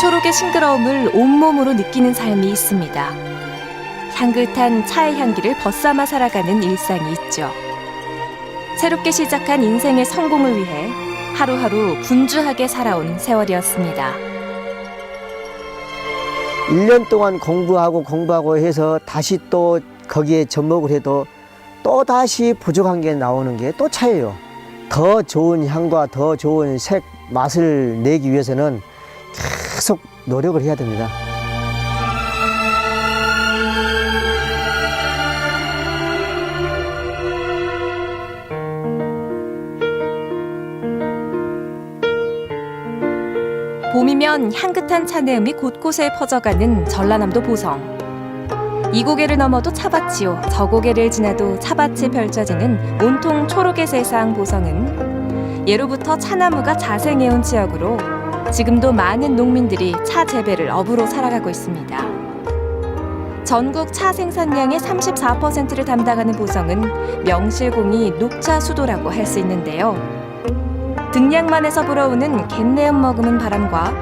초록의 싱그러움을 온몸으로 느끼는 삶이 있습니다. 향긋한 차의 향기를 벗삼아 살아가는 일상이 있죠. 새롭게 시작한 인생의 성공을 위해 하루하루 분주하게 살아온 세월이었습니다. 1년 동안 공부하고 해서 다시 또 거기에 접목을 해도 또 다시 부족한 게 나오는 게 또 차예요. 더 좋은 향과 더 좋은 색, 맛을 내기 위해서는 계속 노력을 해야 됩니다. 봄이면 향긋한 차내음이 곳곳에 퍼져가는 전라남도 보성. 이 고개를 넘어도 차밭이요, 저 고개를 지나도 차밭이 펼쳐지는 온통 초록의 세상 보성은 예로부터 차나무가 자생해온 지역으로 지금도 많은 농민들이 차 재배를 업으로 살아가고 있습니다. 전국 차 생산량의 34%를 담당하는 보성은 명실공히 녹차 수도라고 할 수 있는데요. 등량만에서 불어오는 갯내음 머금은 바람과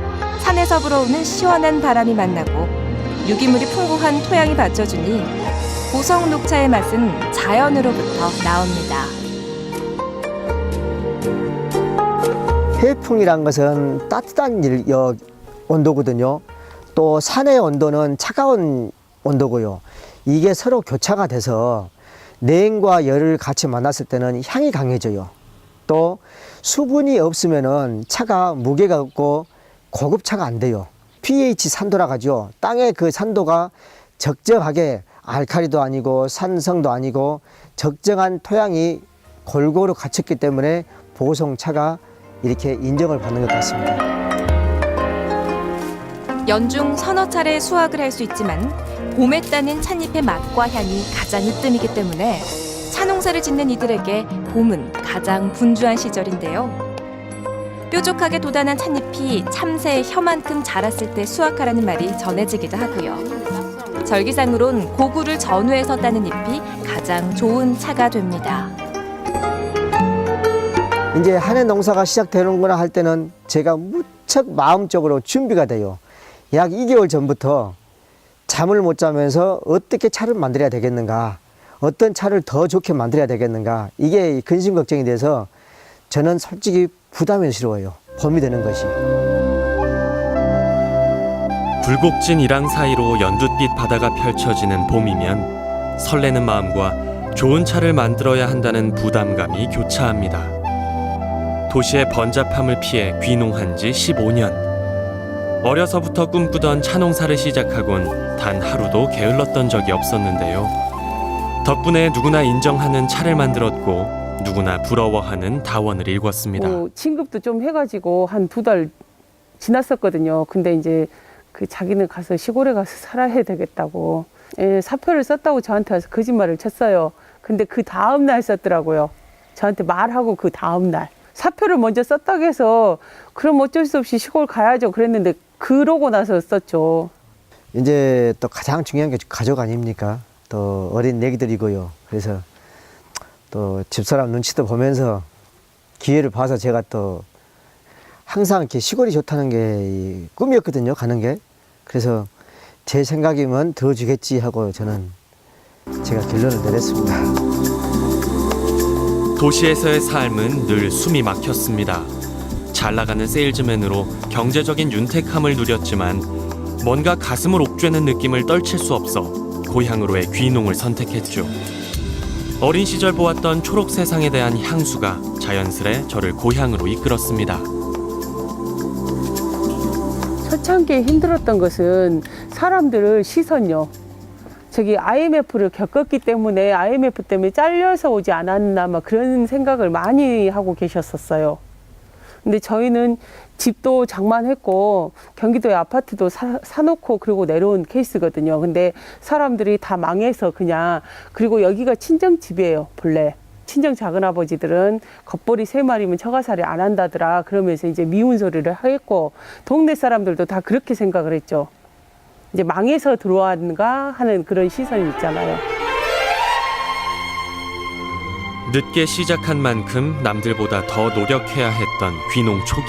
산에서 불어오는 시원한 바람이 만나고 유기물이 풍부한 토양이 받쳐주니 보성 녹차의 맛은 자연으로부터 나옵니다. 해풍이란 것은 따뜻한 온도거든요. 또 산의 온도는 차가운 온도고요. 이게 서로 교차가 돼서 냉과 열을 같이 만났을 때는 향이 강해져요. 또 수분이 없으면은 차가 무게가 없고 고급차가 안 돼요. pH 산도라 하죠. 땅의 그 산도가 적정하게 알칼리도 아니고 산성도 아니고 적정한 토양이 골고루 갖췄기 때문에 보성차가 이렇게 인정을 받는 것 같습니다. 연중 서너 차례 수확을 할 수 있지만 봄에 따는 찻잎의 맛과 향이 가장 으뜸이기 때문에 차농사를 짓는 이들에게 봄은 가장 분주한 시절인데요. 뾰족하게 돋아난 찻잎이 참새의 혀만큼 자랐을 때 수확하라는 말이 전해지기도 하고요. 절기상으론 고구를 전후해서 따는 잎이 가장 좋은 차가 됩니다. 이제 한 해 농사가 시작되는구나 할 때는 제가 무척 마음적으로 준비가 돼요. 약 2개월 전부터 잠을 못 자면서 어떻게 차를 만들어야 되겠는가, 어떤 차를 더 좋게 만들어야 되겠는가, 이게 근심 걱정이 돼서 저는 솔직히 부담스러워요. 봄이 되는 것이. 굴곡진 일랑 사이로 연두빛 바다가 펼쳐지는 봄이면 설레는 마음과 좋은 차를 만들어야 한다는 부담감이 교차합니다. 도시의 번잡함을 피해 귀농한 지 15년. 어려서부터 꿈꾸던 차농사를 시작하곤 단 하루도 게을렀던 적이 없었는데요. 덕분에 누구나 인정하는 차를 만들었고 누구나 부러워하는 다원을 일궜습니다. 진급도 좀 해가지고 한 2달 지났었거든요. 근데 이제 그 자기는 가서 시골에 가서 살아야 되겠다고 사표를 썼다고 저한테 와서 거짓말을 쳤어요. 근데 그 다음 날 썼더라고요. 저한테 말하고 그 다음 날 사표를 먼저 썼다고 해서 그럼 어쩔 수 없이 시골 가야죠 그랬는데 그러고 나서 썼죠. 이제 또 가장 중요한 게 가족 아닙니까? 또 어린 애기들이고요. 그래서 또 집사람 눈치도 보면서 기회를 봐서 제가 또 항상 이렇게 시골이 좋다는 게 꿈이었거든요, 가는 게. 그래서 제 생각이면 들어주겠지 하고 저는 제가 결론을 내렸습니다. 도시에서의 삶은 늘 숨이 막혔습니다. 잘 나가는 세일즈맨으로 경제적인 윤택함을 누렸지만 뭔가 가슴을 옥죄는 느낌을 떨칠 수 없어 고향으로의 귀농을 선택했죠. 어린 시절 보았던 초록 세상에 대한 향수가 자연스레 저를 고향으로 이끌었습니다. 초창기에 힘들었던 것은 사람들의 시선요. 저기 IMF를 겪었기 때문에 IMF 때문에 잘려서 오지 않았나 막 그런 생각을 많이 하고 계셨었어요. 근데 저희는 집도 장만했고 경기도에 아파트도 사놓고 그리고 내려온 케이스거든요. 근데 사람들이 다 망해서 그냥, 그리고 여기가 친정집이에요. 본래 친정 작은아버지들은 겉벌이 3마리면 처가살이 안 한다더라 그러면서 이제 미운 소리를 하겠고 동네 사람들도 다 그렇게 생각을 했죠. 이제 망해서 들어왔는가 하는 그런 시선이 있잖아요. 늦게 시작한 만큼 남들보다 더 노력해야 했던 귀농 초기.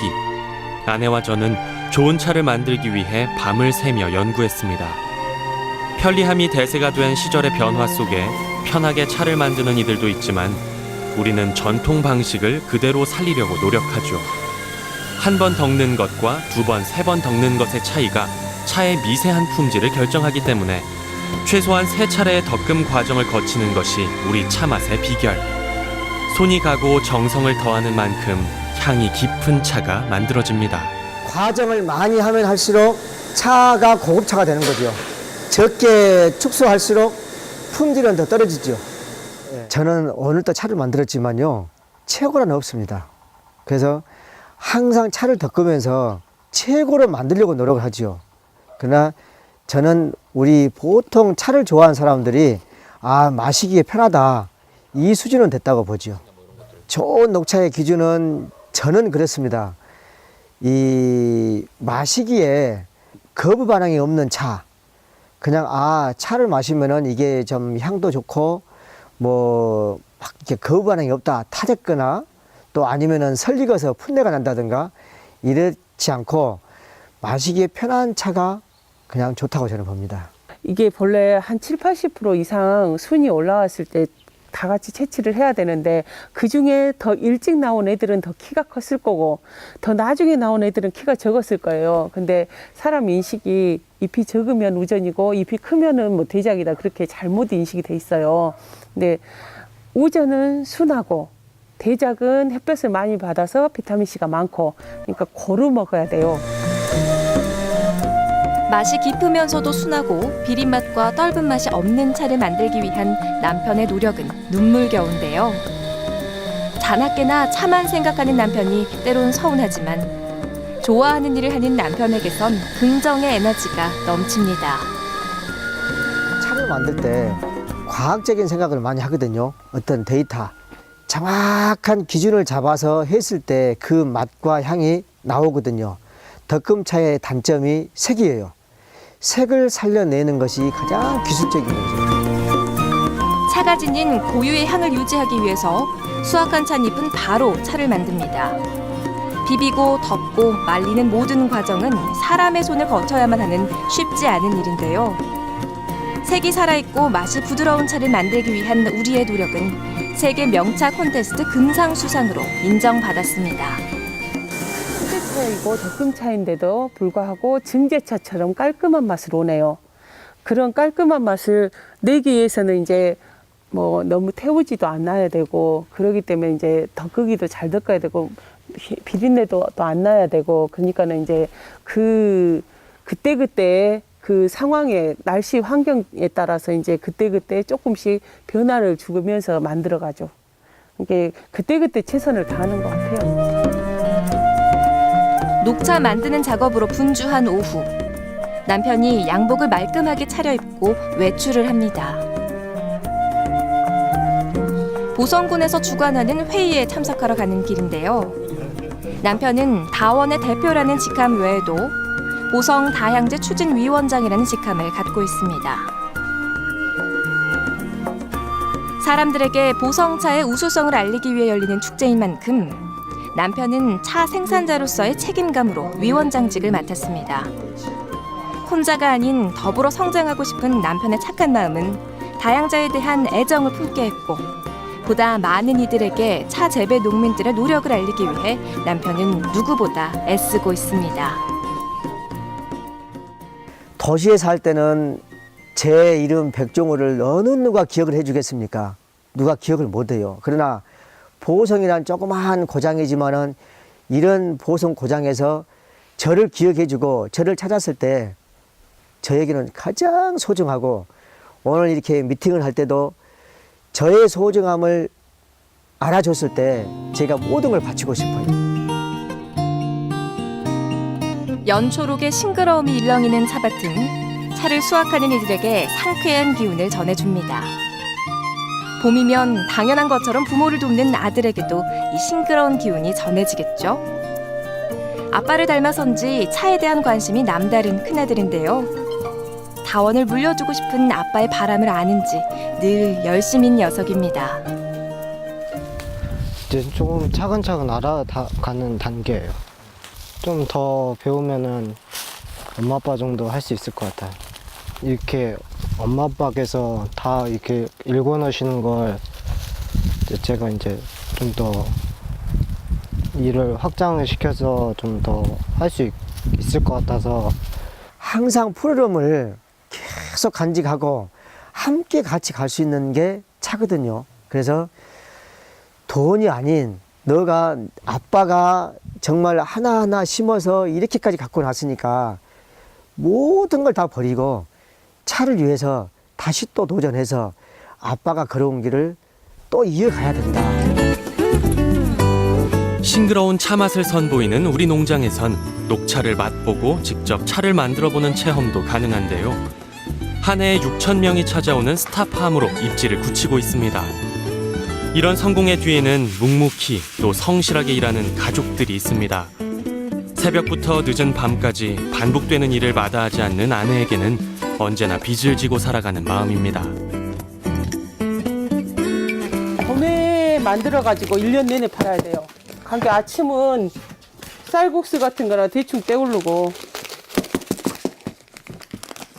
아내와 저는 좋은 차를 만들기 위해 밤을 새며 연구했습니다. 편리함이 대세가 된 시절의 변화 속에 편하게 차를 만드는 이들도 있지만 우리는 전통 방식을 그대로 살리려고 노력하죠. 한 번 덕는 것과 두 번, 세 번 덕는 것의 차이가 차의 미세한 품질을 결정하기 때문에 최소한 3차례의 덕금 과정을 거치는 것이 우리 차 맛의 비결. 손이 가고 정성을 더하는 만큼 향이 깊은 차가 만들어집니다. 과정을 많이 하면 할수록 차가 고급차가 되는 거죠. 적게 축소할수록 품질은 더 떨어지죠. 저는 오늘 또 차를 만들었지만요, 최고는 없습니다. 그래서 항상 차를 덕으면서 최고로 만들려고 노력을 하죠. 그러나 저는 우리 보통 차를 좋아하는 사람들이 마시기에 편하다, 이 수준은 됐다고 보죠. 좋은 녹차의 기준은 저는 그렇습니다. 이 마시기에 거부 반응이 없는 차, 그냥 차를 마시면은 이게 좀 향도 좋고 뭐 막 이렇게 거부 반응이 없다, 타졌거나 또 아니면은 설익어서 풋내가 난다든가 이렇지 않고 마시기에 편한 차가 그냥 좋다고 저는 봅니다. 이게 본래 한 70~80% 이상 순이 올라왔을 때 다 같이 채취를 해야 되는데, 그중에 더 일찍 나온 애들은 더 키가 컸을 거고 더 나중에 나온 애들은 키가 적었을 거예요. 근데 사람 인식이 잎이 적으면 우전이고 잎이 크면은 뭐 대작이다, 그렇게 잘못 인식이 돼 있어요. 근데 우전은 순하고 대작은 햇볕을 많이 받아서 비타민C가 많고, 그러니까 고루 먹어야 돼요. 맛이 깊으면서도 순하고 비린맛과 떫은 맛이 없는 차를 만들기 위한 남편의 노력은 눈물겨운데요. 자나깨나 차만 생각하는 남편이 때론 서운하지만 좋아하는 일을 하는 남편에게선 긍정의 에너지가 넘칩니다. 차를 만들 때 과학적인 생각을 많이 하거든요. 어떤 데이터, 정확한 기준을 잡아서 했을 때 그 맛과 향이 나오거든요. 덕금차의 단점이 색이에요. 색을 살려내는 것이 가장 기술적인 거죠. 차가 지닌 고유의 향을 유지하기 위해서 수확한 찻잎은 바로 차를 만듭니다. 비비고 덮고 말리는 모든 과정은 사람의 손을 거쳐야만 하는 쉽지 않은 일인데요. 색이 살아있고 맛이 부드러운 차를 만들기 위한 우리의 노력은 세계 명차 콘테스트 금상수상으로 인정받았습니다. 차이고 덕금차인데도 불구하고 증제차처럼 깔끔한 맛을 오네요. 그런 깔끔한 맛을 내기 위해서는 이제 뭐 너무 태우지도 않아야 되고, 그러기 때문에 이제 덕기도 잘 덕어야 되고 비린내도 또 안 나야 되고, 그러니까는 이제 그때그때 그 상황에, 날씨 환경에 따라서 이제 그때그때 조금씩 변화를 주면서 만들어가죠. 이게 그때그때 최선을 다하는 것 같아요. 녹차 만드는 작업으로 분주한 오후, 남편이 양복을 말끔하게 차려입고 외출을 합니다. 보성군에서 주관하는 회의에 참석하러 가는 길인데요. 남편은 다원의 대표라는 직함 외에도 보성 다향제 추진위원장이라는 직함을 갖고 있습니다. 사람들에게 보성차의 우수성을 알리기 위해 열리는 축제인 만큼 남편은 차 생산자로서의 책임감으로 위원장직을 맡았습니다. 혼자가 아닌 더불어 성장하고 싶은 남편의 착한 마음은 다향자에 대한 애정을 품게 했고, 보다 많은 이들에게 차 재배 농민들의 노력을 알리기 위해 남편은 누구보다 애쓰고 있습니다. 도시에 살 때는 제 이름 백종호를 어느 누가 기억을 해주겠습니까? 누가 기억을 못해요. 그러나 보성이란 조그마한 고장이지만은 이런 보성 고장에서 저를 기억해주고 저를 찾았을 때 저에게는 가장 소중하고, 오늘 이렇게 미팅을 할 때도 저의 소중함을 알아줬을 때 제가 모든 걸 바치고 싶어요. 연초록의 싱그러움이 일렁이는 차밭은 차를 수확하는 이들에게 상쾌한 기운을 전해줍니다. 봄이면 당연한 것처럼 부모를 돕는 아들에게도 이 싱그러운 기운이 전해지겠죠. 아빠를 닮아선지 차에 대한 관심이 남다른 큰아들인데요. 다원을 물려주고 싶은 아빠의 바람을 아는지 늘 열심인 녀석입니다. 이제 조금 차근차근 알아가는 단계예요. 좀 더 배우면은 엄마 아빠 정도 할 수 있을 것 같아요. 이렇게 엄마 아빠께서 다 이렇게 읽어놓으시는 걸 이제 제가 이제 좀 더 일을 확장을 시켜서 좀 더 할 수 있을 것 같아서 항상 푸르름을 계속 간직하고 함께 같이 갈 수 있는 게 차거든요. 그래서 돈이 아닌 너가 아빠가 정말 하나하나 심어서 이렇게까지 갖고 났으니까 모든 걸 다 버리고 차를 위해서 다시 또 도전해서 아빠가 걸어온 길을 또 이어가야 된다. 싱그러운 차 맛을 선보이는 우리 농장에선 녹차를 맛보고 직접 차를 만들어보는 체험도 가능한데요. 한 해에 6천 명이 찾아오는 스타팜으로 입지를 굳히고 있습니다. 이런 성공의 뒤에는 묵묵히 또 성실하게 일하는 가족들이 있습니다. 새벽부터 늦은 밤까지 반복되는 일을 마다하지 않는 아내에게는 언제나 빚을 지고 살아가는 마음입니다. 봄에 만들어가지고 1년 내내 팔아야 돼요. 그러니까 아침은 쌀국수 같은 거나 대충 때우르고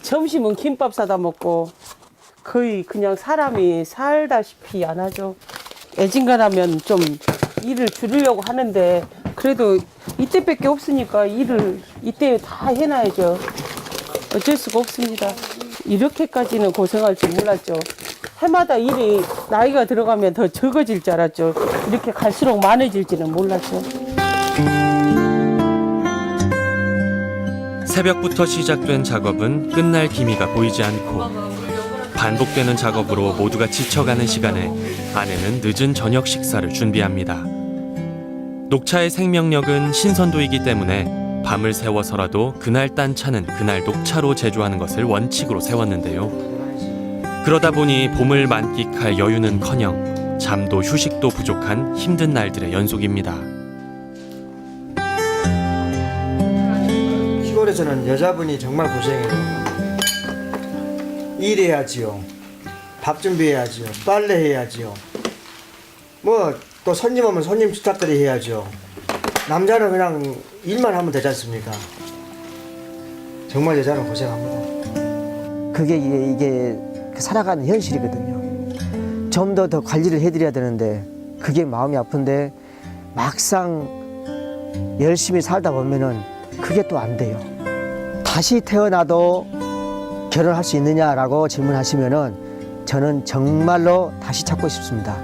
점심은 김밥 사다 먹고 거의 그냥 사람이 살다시피 안 하죠. 애진가라면 좀 일을 줄이려고 하는데 그래도 이때밖에 없으니까 일을 이때 다 해놔야죠. 어쩔 수가 없습니다. 이렇게까지는 고생할 줄 몰랐죠. 해마다 일이 나이가 들어가면 더 적어질 줄 알았죠. 이렇게 갈수록 많아질지는 몰랐죠. 새벽부터 시작된 작업은 끝날 기미가 보이지 않고 반복되는 작업으로 모두가 지쳐가는 시간에 아내는 늦은 저녁 식사를 준비합니다. 녹차의 생명력은 신선도이기 때문에 밤을 새워서라도 그날 딴 차는 그날 녹차로 제조하는 것을 원칙으로 세웠는데요. 그러다 보니 봄을 만끽할 여유는커녕 잠도 휴식도 부족한 힘든 날들의 연속입니다. 시골에서는 여자분이 정말 고생해요. 일해야지요. 밥 준비해야지요. 빨래해야지요. 뭐 또 손님 오면 손님 부탁들이 해야죠. 남자는 그냥 일만 하면 되지 않습니까? 정말 여자는 고생합니다. 그게 이게 살아가는 현실이거든요. 좀 더 관리를 해드려야 되는데 그게 마음이 아픈데 막상 열심히 살다 보면은 그게 또 안 돼요. 다시 태어나도 결혼할 수 있느냐라고 질문하시면은 저는 정말로 다시 찾고 싶습니다.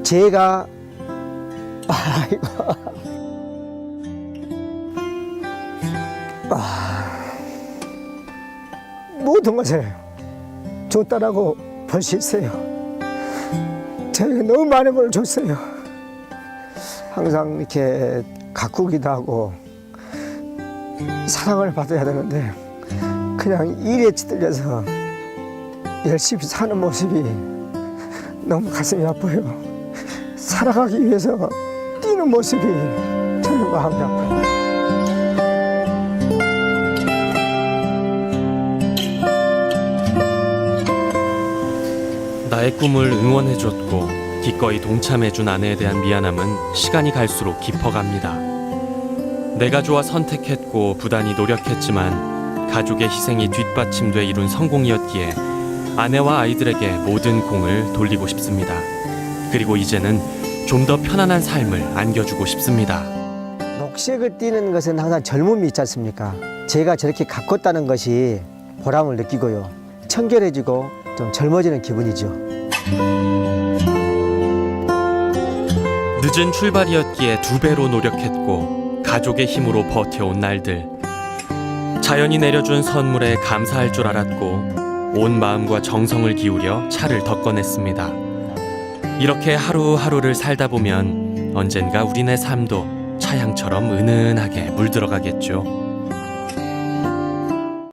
제가 모든 것을 줬다라고 볼 수 있어요. 저에게 너무 많은 걸 줬어요. 항상 이렇게 가꾸기도 하고 사랑을 받아야 되는데 그냥 일에 찌들려서 열심히 사는 모습이 너무 가슴이 아파요. 살아가기 위해서 뛰는 모습이 저는 마음이 아파요. 나의 꿈을 응원해줬고 기꺼이 동참해준 아내에 대한 미안함은 시간이 갈수록 깊어갑니다. 내가 좋아 선택했고 부단히 노력했지만 가족의 희생이 뒷받침돼 이룬 성공이었기에 아내와 아이들에게 모든 공을 돌리고 싶습니다. 그리고 이제는 좀 더 편안한 삶을 안겨주고 싶습니다. 녹색을 띠는 것은 항상 젊음이 있지 않습니까? 제가 저렇게 가꿨다는 것이 보람을 느끼고요. 청결해지고 좀 젊어지는 기분이죠. 늦은 출발이었기에 2배로 노력했고 가족의 힘으로 버텨온 날들. 자연이 내려준 선물에 감사할 줄 알았고 온 마음과 정성을 기울여 차를 더 꺼냈습니다. 이렇게 하루하루를 살다 보면 언젠가 우리네 삶도 차향처럼 은은하게 물들어가겠죠.